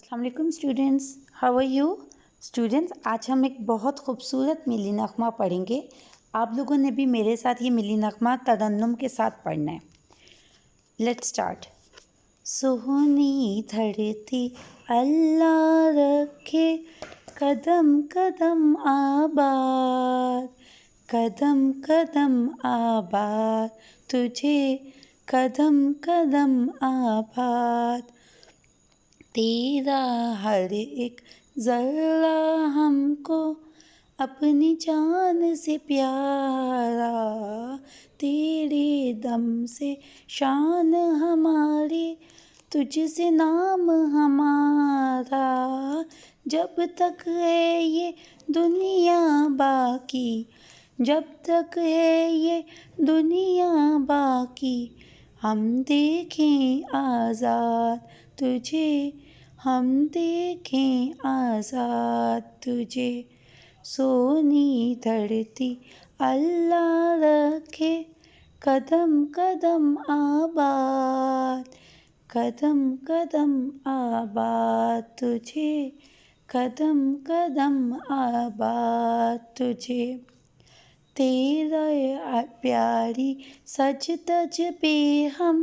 अस्सलाम वालेकुम students, how are you students. आज हम एक बहुत खूबसूरत मिली नगमा पढ़ेंगे। आप लोगों ने भी मेरे साथ ये मिली नगमा तरन्नुम के साथ पढ़ना है। Let's start. सोहनी धरती अल्लाह रखे, कदम कदम आबाद, कदम कदम आबाद तुझे, कदम कदम आबाद। तेरा हर एक ज़र्रा हमको अपनी जान से प्यारा, तेरे दम से शान हमारी, तुझसे नाम हमारा। जब तक है ये दुनिया बाकी, जब तक है ये दुनिया बाकी, हम देखें आज़ाद तुझे, हम देखें आज़ाद तुझे। सोनी धरती अल्लाह रखे, कदम कदम आबाद, कदम कदम आबाद तुझे, कदम कदम आबाद तुझे। तेरा प्यारी सज तज पे हम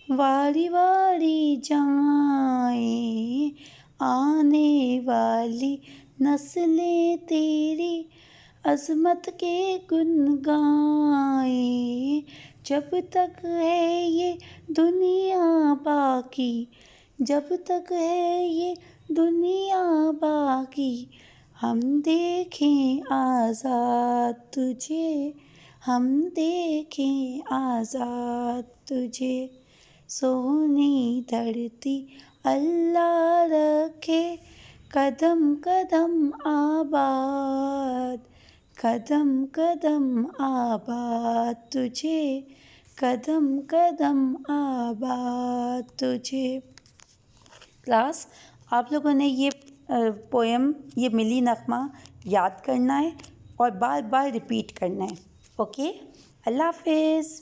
वारी वारी जाएं, आने वाली नस्लें तेरी अज़मत के गुन गाएं। जब तक है ये दुनिया बाकी, जब तक है ये दुनिया बाकी, हम देखें आज़ाद तुझे, हम देखें आज़ाद तुझे। सोनी धरती अल्लाह रखे, कदम कदम आबाद, कदम कदम आबाद तुझे, कदम कदम आबाद तुझे। क्लास, आप लोगों ने ये पोएम, ये मिली नगमा याद करना है और बार बार रिपीट करना है। ओके, अल्लाह हाफिज़।